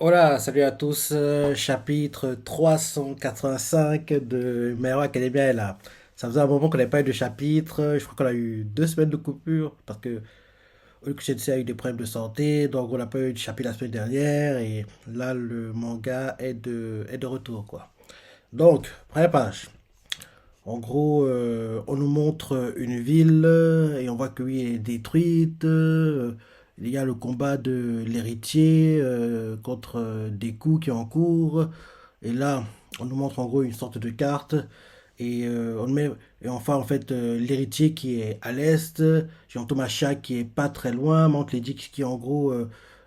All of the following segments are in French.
Hola, salut à tous. Chapitre 385 de My Hero Academia est là. Ça faisait un moment qu'on n'avait pas eu de chapitre. Je crois qu'on a eu 2 semaines de coupure parce que Hulk Sensei a eu des problèmes de santé. Donc on n'a pas eu de chapitre la semaine dernière. Et là, le manga est de retour, quoi. Donc, première page. En gros, on nous montre une ville et on voit que oui, elle est détruite. Il y a le combat de l'héritier contre Deku qui est en cours. Et là, on nous montre en gros une sorte de carte. On met, et enfin, en fait, l'héritier qui est à l'est, Jean Thomas qui est pas très loin, Mount Lady qui en gros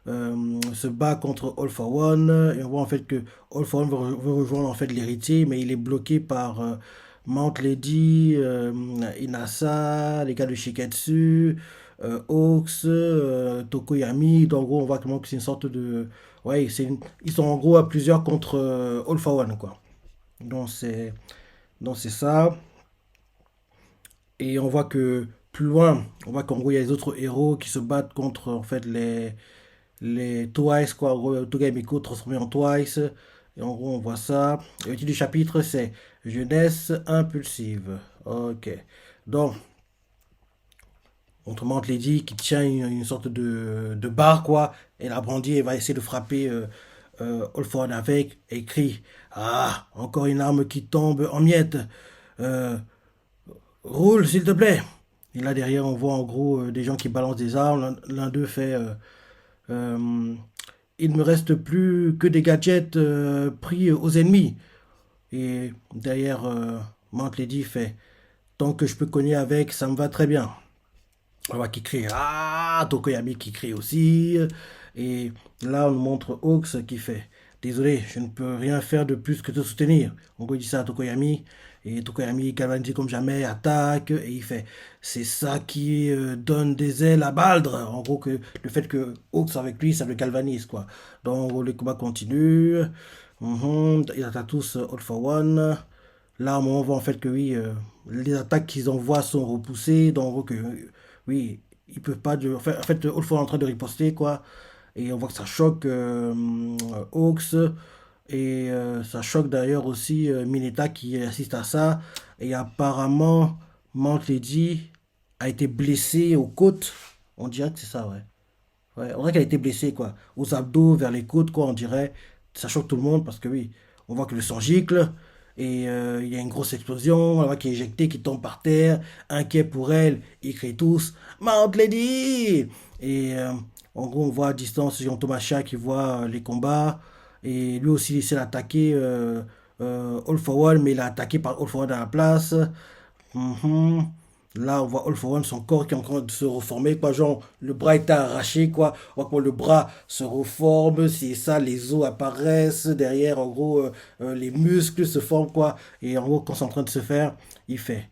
se bat contre All for One. Et on voit en fait que All for One veut rejoindre en fait l'héritier, mais il est bloqué par Mount Lady, Inasa, les gars de Shiketsu, Hawks, Tokoyami. Donc, en gros, on voit clairement que c'est une sorte de. Ouais, ils sont en gros à plusieurs contre All for One, quoi. Donc, c'est ça. Et on voit que plus loin, on voit qu'en gros, il y a les autres héros qui se battent contre en fait les Twice, quoi. En gros, Toga et Miko transformés en Twice. Et en gros, on voit ça. Et le titre du chapitre, c'est Jeunesse impulsive. Ok. Donc, on te montre Lady qui tient une sorte de barre, quoi. Et la brandit et va essayer de frapper All avec. Et crie: Ah, encore une arme qui tombe en miettes. Euh, Roule, s'il te plaît. Et là, derrière, on voit en gros des gens qui balancent des armes. L'un d'eux fait euh, Il ne me reste plus que des gadgets pris aux ennemis. Et derrière, Mount Lady fait: Tant que je peux cogner avec, ça me va très bien. On voit qui crie Ah, Tokoyami qui crie aussi. Et là, on nous montre Hawks qui fait: Désolé, je ne peux rien faire de plus que te soutenir. En gros, il dit ça à Tokoyami. Et Tokoyami, galvanisé comme jamais, attaque. Et il fait: C'est ça qui donne des ailes à Baldr. En gros, que le fait que Hawks avec lui, ça le galvanise, quoi. Donc, en gros, le combat continue. Ils attaquent tous All for One. Là, on voit en fait que oui, les attaques qu'ils envoient sont repoussées. Donc, en gros, que oui, ils peuvent pas. En fait, All for One est en train de riposter, quoi. Et on voit que ça choque Hawks. Et ça choque d'ailleurs aussi Mineta qui assiste à ça. Et apparemment, Mount Lady a été blessée aux côtes. On dirait que c'est ça, ouais. Ouais, on dirait qu'elle a été blessée, quoi. Aux abdos, vers les côtes, quoi, on dirait. Ça choque tout le monde parce que oui, on voit que le sang gicle. Et il y a une grosse explosion. On voit qui est éjecté, qui tombe par terre. Inquiet pour elle, ils crient tous: Mount Lady! Et en gros, on voit à distance Jean Thomas qui voit les combats. Et lui aussi, il essaie d'attaquer All for One, mais il est attaqué par All for One à la place. Mhm. Là, on voit All for One, son corps qui est en train de se reformer, quoi. Genre, le bras est arraché, quoi. On voit que le bras se reforme, c'est ça, les os apparaissent. Derrière, en gros, les muscles se forment, quoi. Et en gros, quand c'est en train de se faire, il fait: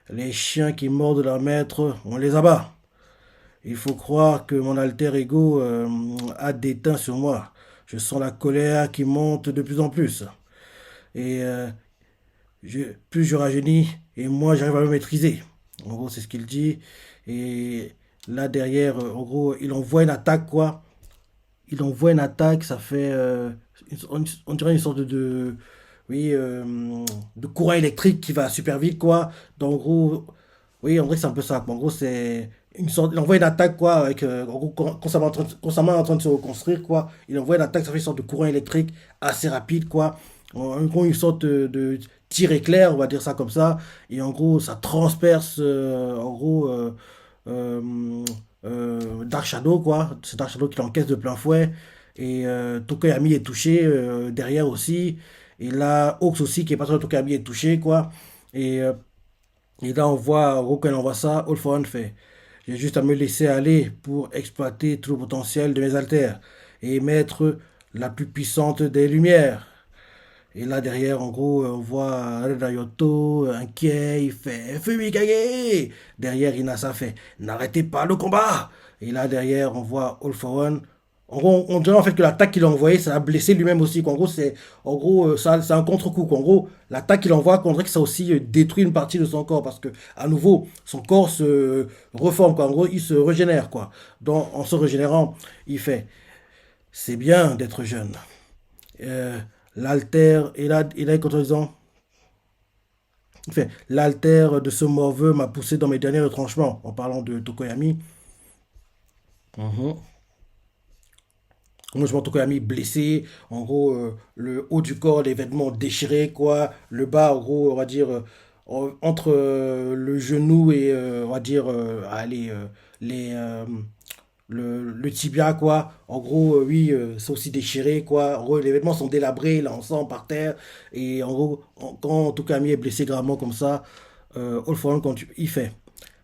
Les chiens qui mordent leur maître, on les abat. Il faut croire que mon alter ego a déteint sur moi. Je sens la colère qui monte de plus en plus. Et plus je rajeunis, et moins j'arrive à me maîtriser. En gros, c'est ce qu'il dit. Et là, derrière, en gros, il envoie une attaque, quoi. Il envoie une attaque, ça fait. On dirait une sorte oui, de courant électrique qui va super vite, quoi. Donc, en gros, oui, en vrai, c'est un peu ça. En gros, c'est une sorte. Il envoie une attaque, quoi, avec. En gros, constamment en train de se reconstruire, quoi. Il envoie une attaque, ça fait une sorte de courant électrique assez rapide, quoi. En gros, une sorte de tir éclair, on va dire ça comme ça. Et en gros, ça transperce, en gros, euh, Dark Shadow, quoi. C'est Dark Shadow qui l'encaisse de plein fouet. Et Tokoyami est touché derrière aussi. Et là, Hawks aussi, qui est pas trop Tokoyami, est touché, quoi. Et là, on voit, en gros, quand on voit ça, All for One fait: J'ai juste à me laisser aller pour exploiter tout le potentiel de mes alters et émettre la plus puissante des lumières. Et là, derrière, en gros, on voit Naruto inquiet, il fait Fumikage. Derrière, Inasa fait: N'arrêtez pas le combat. Et là, derrière, on voit All for One. En gros, on dirait en fait que l'attaque qu'il a envoyée, ça a blessé lui-même aussi. Qu'en gros, ça, c'est un contre-coup. Qu'en gros, l'attaque qu'il envoie, qu'on dirait que ça a aussi détruit une partie de son corps. Parce que, à nouveau, son corps se reforme, quoi. En gros, il se régénère, quoi. Donc, en se régénérant, il fait: C'est bien d'être jeune. Euh, L'alter, il a en disant, il fait, l'alter de ce morveux m'a poussé dans mes derniers retranchements, en parlant de Tokoyami. Mhm. Moi, je vois Tokoyami blessé, en gros, le haut du corps, les vêtements déchirés, quoi. Le bas, en gros, on va dire, entre le genou et, on va dire, allez, les, le tibia, quoi. En gros, oui, c'est aussi déchiré, quoi. En gros, les vêtements sont délabrés, là, on sent par terre. Et en gros, quand Tokoyami est blessé gravement comme ça, All quand il fait.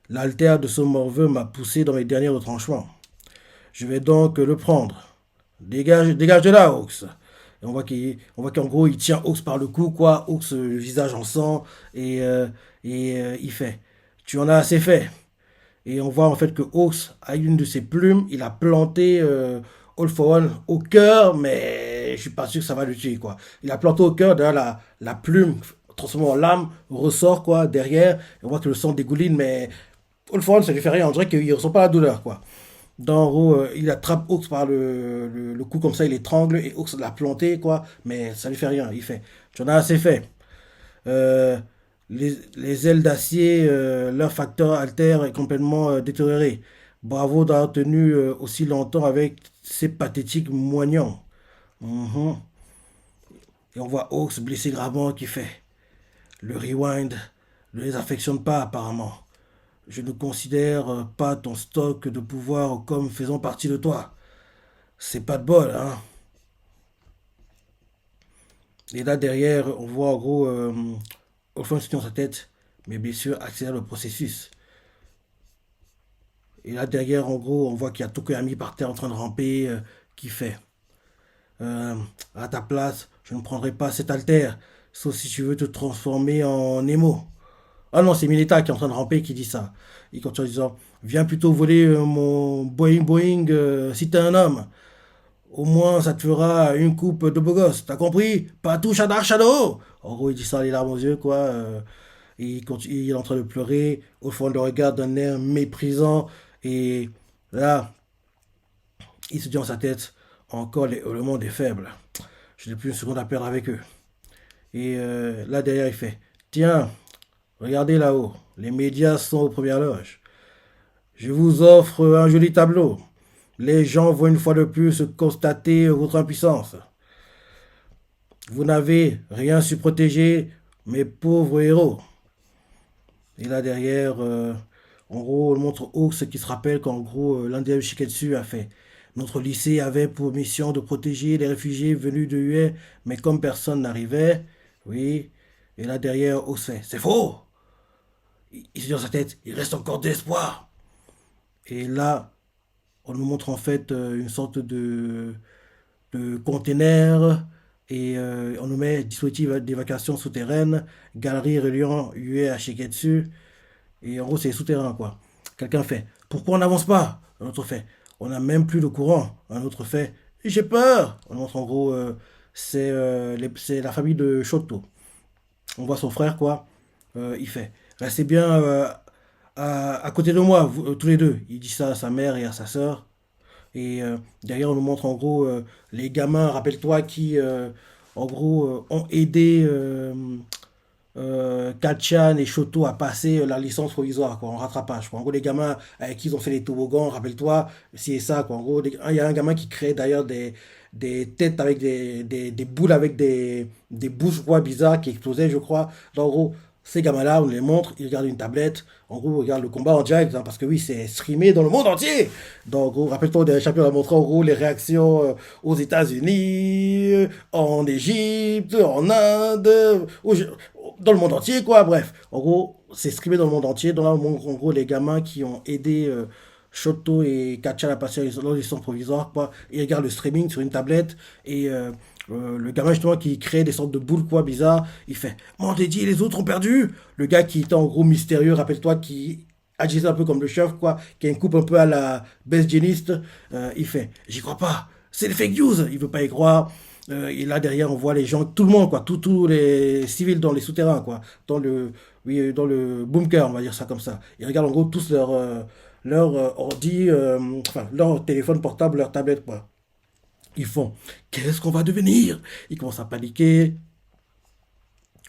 L'altère de ce morveux m'a poussé dans mes derniers retranchements. Je vais donc le prendre. Dégage, dégage de là, Ox. Et on voit qu'en gros, il tient Ox par le cou, quoi. Ox, le visage en sang. Il fait. Tu en as assez fait. Et on voit en fait que Ox a une de ses plumes. Il a planté All for One au cœur, mais je suis pas sûr que ça va le tuer, quoi. Il a planté au cœur, d'ailleurs, la plume transformée en lame ressort, quoi, derrière. Et on voit que le sang dégouline, mais All for One, ça lui fait rien. On dirait qu'il ne ressent pas la douleur, quoi. En gros, il attrape Hawks par le cou comme ça, il l'étrangle et Hawks l'a planté, quoi. Mais ça lui fait rien. Il fait. Tu en as assez fait. Euh, les ailes d'acier, leur facteur alter est complètement détérioré. Bravo d'avoir tenu aussi longtemps avec ces pathétiques moignons. Mhm. Et on voit Hawks blessé gravement qui fait. Le rewind ne les affectionne pas apparemment. Je ne considère pas ton stock de pouvoir comme faisant partie de toi. C'est pas de bol, hein. Et là, derrière, on voit en gros, au fond, c'est dans sa tête, mes blessures accélèrent le processus. Et là, derrière, en gros, on voit qu'il y a Tokoyami par terre en train de ramper, qui fait. Euh, à ta place, je ne prendrai pas cet altère, sauf si tu veux te transformer en Nemo. Ah non, c'est Mineta qui est en train de ramper qui dit ça. Il continue en disant, viens plutôt voler mon Boeing Boeing si t'es un homme. Au moins, ça te fera une coupe de beau gosse. T'as compris? Pas touche à Dark Shadow! En gros, il dit ça les larmes aux yeux, quoi. Il est en train de pleurer. Au fond, il le regarde d'un air méprisant. Et là, il se dit en sa tête, encore le monde est faible. Je n'ai plus une seconde à perdre avec eux. Et là, derrière, il fait, tiens, regardez là-haut. Les médias sont aux premières loges. Je vous offre un joli tableau. Les gens vont une fois de plus constater votre impuissance. Vous n'avez rien su protéger mes pauvres héros. Et là derrière, en gros, on montre Hawks qui se rappelle qu'en gros, l'un des Shiketsu a fait. Notre lycée avait pour mission de protéger les réfugiés venus de UE, mais comme personne n'arrivait, oui. Et là derrière, Hawks fait. C'est faux! Il se dit dans sa tête, il reste encore de l'espoir. Et là, on nous montre en fait une sorte de container et on nous met dispositif d'évacuation souterraine, galerie reliant UE à Shiketsu. Et en gros, c'est souterrain, quoi. Quelqu'un fait pourquoi on n'avance pas? Un autre fait on n'a même plus de courant. Un autre fait j'ai peur. On montre en gros, c'est la famille de Shoto. On voit son frère, quoi. Il fait restez bien à côté de moi, tous les deux. Il dit ça à sa mère et à sa sœur. Et derrière, on nous montre en gros les gamins, rappelle-toi, qui en gros ont aidé Kachan et Shoto à passer la licence provisoire, quoi, en rattrapage, quoi. En gros, les gamins avec qui ils ont fait les toboggans, rappelle-toi, c'est ça, quoi. En gros, il y a un gamin qui crée d'ailleurs des têtes avec des boules avec des bouches quoi, bizarres qui explosaient, je crois. Donc, en gros, ces gamins-là, on les montre, ils regardent une tablette, en gros, ils regardent le combat en direct, hein, parce que oui, c'est streamé dans le monde entier. Donc, en gros, rappelle-toi, des champions on a montré en gros les réactions aux États-Unis, en Égypte, en Inde, dans le monde entier, quoi. Bref, en gros, c'est streamé dans le monde entier. Dans là, en gros, les gamins qui ont aidé Shoto et Kachan à passer leur licence provisoire, quoi. Ils regardent le streaming sur une tablette et le gamin justement qui crée des sortes de boules quoi bizarres, il fait mon dédié les autres ont perdu. Le gars qui était en gros mystérieux, rappelle-toi, qui agissait un peu comme le chef quoi, qui a une coupe un peu à la best Jeaniste, il fait j'y crois pas, c'est des fake news, il veut pas y croire. Et là derrière on voit les gens, tout le monde quoi, tous les civils dans les souterrains quoi, dans le oui dans le bunker on va dire ça comme ça. Ils regardent en gros tous leur ordi, enfin leur téléphone portable, leur tablette quoi. Ils font, qu'est-ce qu'on va devenir? Ils commencent à paniquer.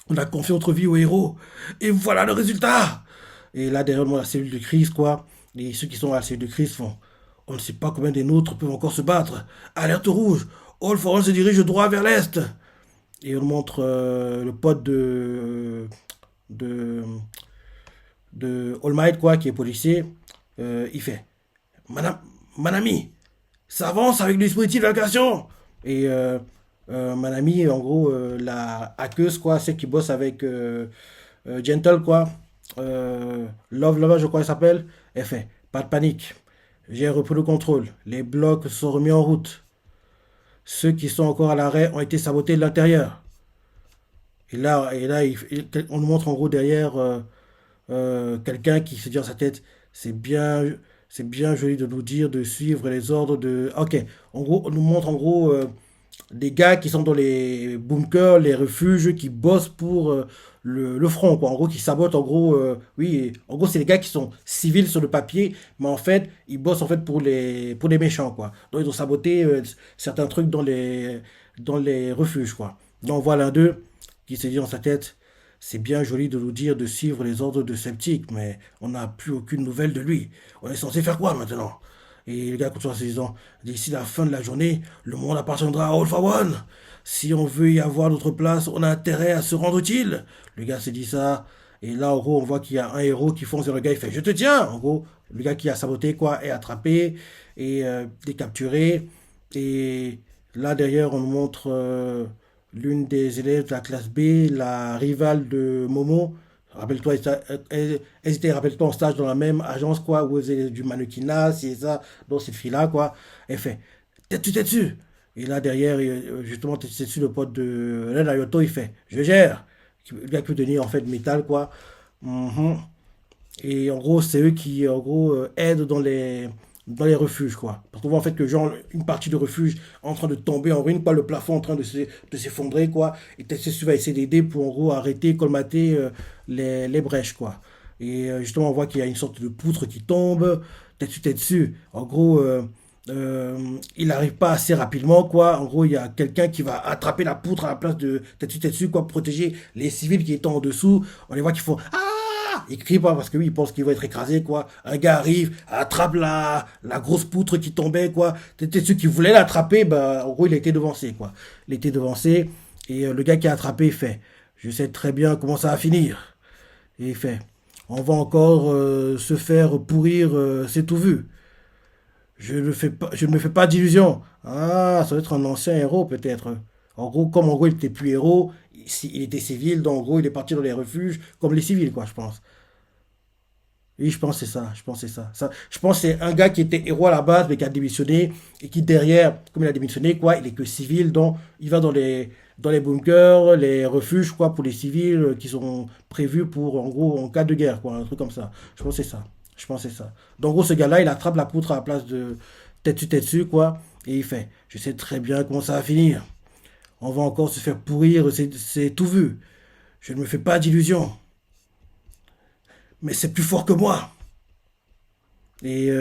On a confié notre vie au héros. Et voilà le résultat. Et là, derrière moi, la cellule de crise, quoi. Et ceux qui sont à la cellule de crise font, on ne sait pas combien des nôtres peuvent encore se battre. Alerte rouge. All for One se dirige droit vers l'est. Et on montre le pote de, de All Might, quoi, qui est policier. Il fait, Madame, Manami, ça avance avec le dispositif d'évacuation. Et Manami, en gros, la hackeuse, quoi, celle qui bosse avec Gentle, quoi. Love Lover, je crois, elle s'appelle. Elle fait, pas de panique. J'ai repris le contrôle. Les blocs se sont remis en route. Ceux qui sont encore à l'arrêt ont été sabotés de l'intérieur. Et là on nous montre en gros derrière quelqu'un qui se dit dans sa tête, c'est bien, c'est bien joli de nous dire de suivre les ordres de. Ok, en gros, on nous montre en gros des gars qui sont dans les bunkers, les refuges, qui bossent pour le front, quoi. En gros, qui sabotent, en gros, oui, en gros, c'est les gars qui sont civils sur le papier, mais en fait, ils bossent en fait pour les méchants, quoi. Donc, ils ont saboté certains trucs dans les refuges, quoi. Donc, voilà l'un d'eux qui s'est dit dans sa tête, c'est bien joli de nous dire de suivre les ordres de Sceptique, mais on n'a plus aucune nouvelle de lui. On est censé faire quoi maintenant? Et le gars continue en se disant, d'ici la fin de la journée, le monde appartiendra à All for One. Si on veut y avoir notre place, on a intérêt à se rendre utile. Le gars s'est dit ça. Et là, en gros, on voit qu'il y a un héros qui fonce vers le gars, il fait, je te tiens. En gros, le gars qui a saboté, quoi, est attrapé et est capturé. Et là, derrière, on nous montre l'une des élèves de la classe B, la rivale de Momo. Rappelle-toi, elles étaient, rappelle-toi, en stage dans la même agence, quoi, où elles faisaient du mannequinat, c'est ça, dans cette fille-là, quoi. Elle fait, t'es dessus. Et là, derrière, justement, t'es dessus, le pote de Ren Ayoto, il fait, je gère. Le gars qui peut tenir, en fait, métal, quoi. Mhm. Et en gros, c'est eux qui, en gros, aident dans les refuges, quoi. Parce qu'on voit en fait que, genre, une partie du refuge est en train de tomber en ruine, quoi, le plafond en train de s'effondrer, quoi. Et Tetsuya va essayer d'aider pour, en gros, arrêter, colmater les brèches, quoi. Et justement, on voit qu'il y a une sorte de poutre qui tombe. Tetsu, en gros, euh, il n'arrive pas assez rapidement, quoi. En gros, il y a quelqu'un qui va attraper la poutre à la place de Tetsu, quoi, pour protéger les civils qui étaient en dessous. On les voit qui font ah! Ils crient pas parce que oui, ils pensent qu'ils vont être écrasés, quoi. Un gars arrive, attrape la grosse poutre qui tombait, quoi. Tetsu qui voulait l'attraper, bah, en gros, il a été devancé, quoi. Il a été devancé et le gars qui a attrapé, il fait, je sais très bien comment ça va finir. Et il fait, on va encore se faire pourrir, c'est tout vu. Je ne me fais pas d'illusions. Ah, ça doit être un ancien héros peut-être. En gros, comme en gros il était plus héros, il était civil, donc en gros il est parti dans les refuges, comme les civils, quoi, je pense. Oui, je pense que c'est ça, je pense que c'est ça. Je pense que c'est un gars qui était héros à la base, mais qui a démissionné, et qui derrière, comme il a démissionné, quoi, il est que civil, donc il va dans les bunkers, les refuges, quoi, pour les civils qui sont prévus pour, en gros, en cas de guerre, quoi, un truc comme ça. Je pense que c'est ça. Je pense que c'est ça. Donc, en gros, ce gars-là, il attrape la poutre à la place de tête dessus, quoi, et il fait, je sais très bien comment ça va finir. On va encore se faire pourrir, c'est tout vu. Je ne me fais pas d'illusions, mais c'est plus fort que moi. Et,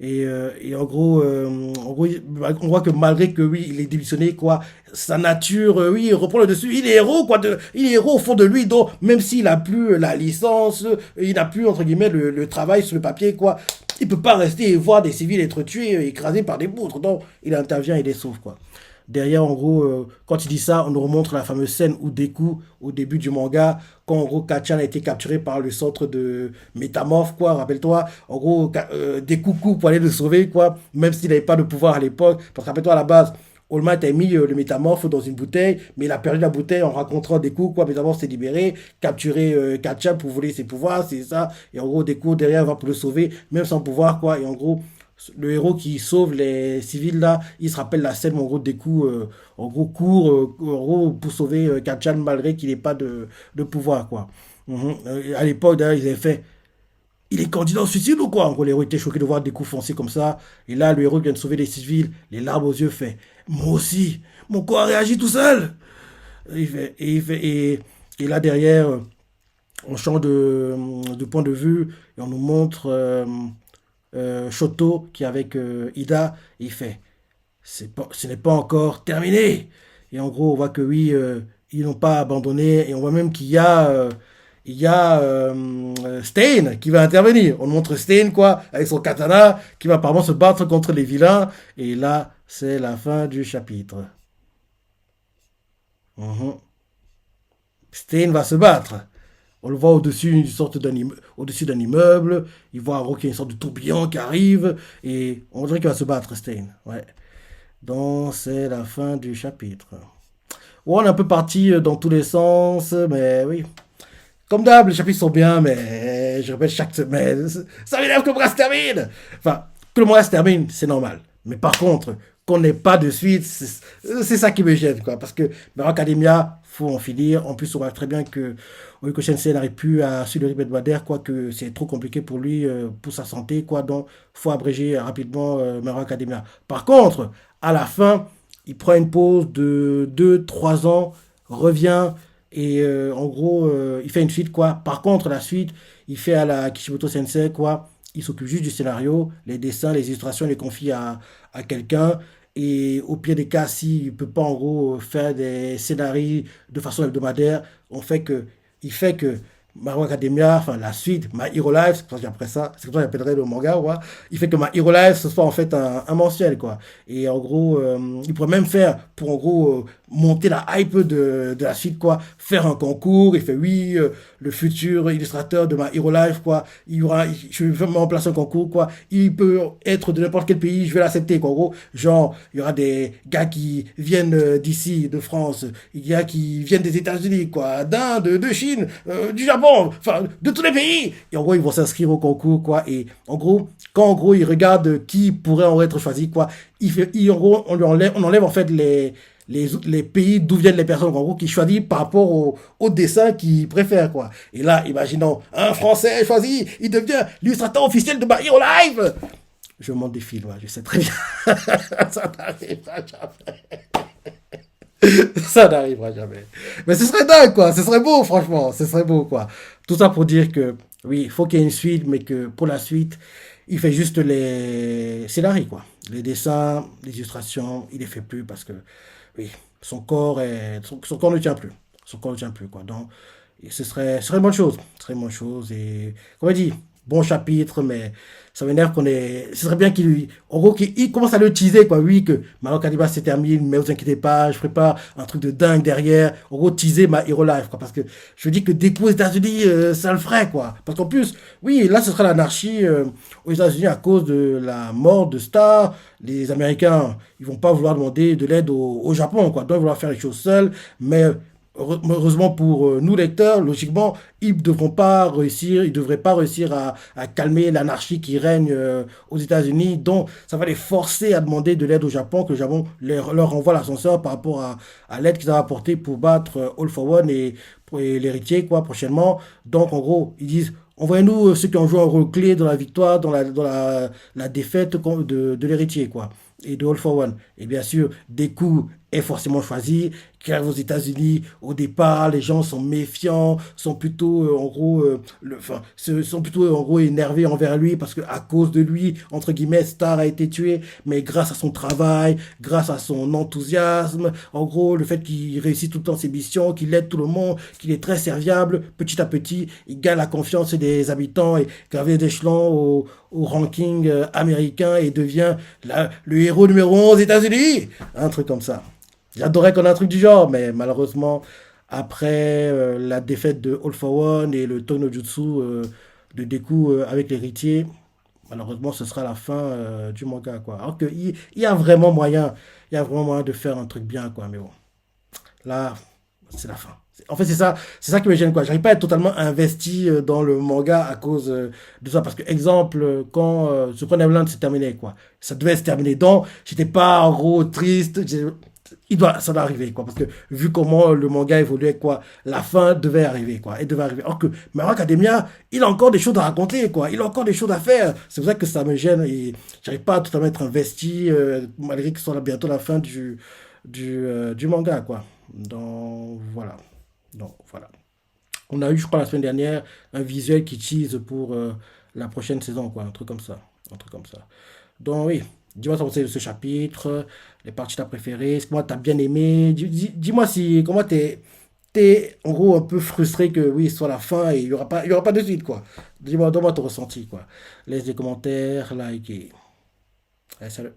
et en gros, on voit que malgré que oui, il est démissionné, quoi, sa nature, oui, il reprend le dessus. Il est héros, quoi, il est héros au fond de lui, donc même s'il a plus la licence, il n'a plus, entre guillemets, le travail sur le papier, quoi, il peut pas rester et voir des civils être tués, écrasés par des poutres. Donc, il intervient et les sauve, quoi. Derrière, en gros, quand il dit ça, on nous remontre la fameuse scène où Deku, au début du manga, quand en gros Kachan a été capturé par le centre de métamorphe, quoi, rappelle-toi. En gros, Deku coupe pour aller le sauver, quoi, même s'il n'avait pas de pouvoir à l'époque. Parce que rappelle-toi, à la base, All Might a mis le métamorphe dans une bouteille, mais il a perdu la bouteille en rencontrant Deku, quoi. Métamorphe s'est libéré, capturé Kachan pour voler ses pouvoirs, c'est ça. Et en gros, Deku derrière va pour le sauver, même sans pouvoir, quoi. Et en gros, le héros qui sauve les civils là, il se rappelle la scène où en gros Deku en gros court en gros, pour sauver Kachan malgré qu'il n'ait pas de pouvoir quoi. Mhm. À l'époque d'ailleurs ils avaient fait il est candidat au suicide ou quoi? En gros les héros étaient choqués de voir Deku foncer comme ça et là le héros vient de sauver les civils, les larmes aux yeux fait moi aussi, mon corps a réagi tout seul. Et là derrière on change de point de vue et on nous montre Shoto qui est avec Ida, et il fait ce n'est pas encore terminé. Et en gros, on voit que oui, ils n'ont pas abandonné. Et on voit même il y a Stain qui va intervenir. On montre Stain, quoi, avec son katana, qui va apparemment se battre contre les vilains. Et là, c'est la fin du chapitre. Mhm. Stain va se battre. On le voit au-dessus au-dessus d'un immeuble. Il voit en gros qu'il y a une sorte de tourbillon qui arrive. Et on dirait qu'il va se battre, Stain. Ouais. Donc, c'est la fin du chapitre. Ouais, on est un peu parti dans tous les sens, mais oui. Comme d'hab, les chapitres sont bien, mais je répète chaque semaine, ça m'énerve que le manga se termine. Enfin, que le manga se termine, c'est normal. Mais par contre, qu'on n'ait pas de suite, c'est ça qui me gêne, quoi. Parce que Hero Academia, faut en finir. En plus, on voit très bien que Oriko Sensei n'arrive plus à suivre le rythme hebdomadaire, quoi, que c'est trop compliqué pour lui, pour sa santé, quoi. Donc, faut abréger rapidement Hero Academia. Par contre, à la fin, il prend une pause de 2 3 ans, revient et en gros, il fait une suite, quoi. Par contre, la suite, il fait à la Kishimoto Sensei, quoi. Il s'occupe juste du scénario, les dessins, les illustrations, il les confie à quelqu'un. Et au pire des cas, s'il ne peut pas, en gros, faire des scénarios de façon hebdomadaire, il fait que My Hero Academia, enfin la suite, My Hero Life, c'est pour ça que après ça, c'est comme ça que j'appellerais le manga, ouais. Il fait que My Hero Life, ce soit en fait un mensuel, quoi. Et en gros, il pourrait même faire, pour en gros, monter la hype de la suite, quoi. Faire un concours, il fait oui, le futur illustrateur de My Hero Life, quoi. Je vais mettre en place un concours, quoi. Il peut être de n'importe quel pays, je vais l'accepter, quoi. En gros, genre, il y aura des gars qui viennent d'ici, de France, il y a qui viennent des États-Unis, quoi, d'Inde, de Chine, du Japon, enfin, de tous les pays. Et en gros, ils vont s'inscrire au concours, quoi. Et en gros, quand en gros, ils regardent qui pourrait en être choisi, quoi, en gros, on enlève en fait les pays d'où viennent les personnes, en gros, qui choisissent par rapport au dessin qu'ils préfèrent, quoi. Et là, imaginons, un Français choisi, il devient l'illustrateur officiel de My Hero Live. Je monte des films, ouais, je sais très bien. Ça n'arrivera jamais. Ça n'arrivera jamais. Mais ce serait dingue, quoi. Ce serait beau, franchement. Ce serait beau, quoi. Tout ça pour dire que, oui, il faut qu'il y ait une suite, mais que pour la suite, il fait juste les scénarios, quoi. Les dessins, les illustrations, il les fait plus parce que, oui, son corps ne tient plus. Son corps ne tient plus, quoi. Donc, et ce serait une bonne chose. Ce serait une bonne chose. Et, comme on dit, bon chapitre, mais ça m'énerve ce serait bien en gros, qu'il commence à le teaser, quoi. Oui, que Mario Kaliba se termine, mais vous inquiétez pas, je prépare un truc de dingue derrière. En gros, teaser ma Hero Life, quoi. Parce que je dis que dès qu'aux États-Unis, ça le ferait, quoi. Parce qu'en plus, oui, là, ce sera l'anarchie aux États-Unis à cause de la mort de Star. Les Américains, ils vont pas vouloir demander de l'aide au Japon, quoi. Donc, ils vont vouloir faire les choses seuls. Mais heureusement pour nous lecteurs, logiquement, ils devraient pas réussir à calmer l'anarchie qui règne aux États-Unis. Donc, ça va les forcer à demander de l'aide au Japon, que le Japon leur envoie l'ascenseur par rapport à l'aide qu'ils ont apportée pour battre All for One et l'héritier, quoi, prochainement. Donc, en gros, ils disent, envoyez-nous ceux qui ont joué un rôle clé dans la victoire, la défaite de l'héritier, quoi, et de All for One. Et bien sûr, Deku est forcément choisi, qui arrive aux États-Unis. Au départ, les gens sont méfiants, sont plutôt, en gros, sont plutôt, en gros, énervés envers lui parce que à cause de lui, entre guillemets, Star a été tué. Mais grâce à son travail, grâce à son enthousiasme, en gros, le fait qu'il réussit tout le temps ses missions, qu'il aide tout le monde, qu'il est très serviable, petit à petit, il gagne la confiance des habitants et gravit des échelons au ranking américain et devient le héros numéro 1 aux États-Unis. Un truc comme ça. J'adorais qu'on ait un truc du genre, mais malheureusement, après la défaite de All for One et le Tonojutsu de Deku avec l'héritier, malheureusement, ce sera la fin du manga, quoi. Alors qu'il y a vraiment moyen, il y a vraiment moyen de faire un truc bien, quoi. Mais bon, là, c'est la fin. En fait, c'est ça qui me gêne, quoi. J'arrive pas à être totalement investi dans le manga à cause de ça. Parce que, exemple, quand Super Neverland s'est terminé, quoi. Ça devait se terminer. Donc, j'étais pas, en gros, triste. Ça doit arriver, quoi. Parce que, vu comment le manga évoluait, quoi, la fin devait arriver, quoi. Elle devait arriver. Alors que, My Hero Academia, il a encore des choses à raconter, quoi. Il a encore des choses à faire. C'est pour ça que ça me gêne et j'arrive pas à totalement être investi, malgré que ce soit bientôt la fin du manga, quoi. Donc, voilà. Donc, voilà. On a eu, je crois, la semaine dernière, un visuel qui tease pour la prochaine saison, quoi. Un truc comme ça. Un truc comme ça. Donc, oui. Dis-moi ton conseil de ce chapitre, les parties que t'as préférées, comment t'as bien aimé. Dis-moi si, comment t'es en gros un peu frustré que oui, ce soit la fin et il y aura pas de suite, quoi. Dis-moi, donne-moi ton ressenti, quoi. Laisse des commentaires, like et... Allez, salut.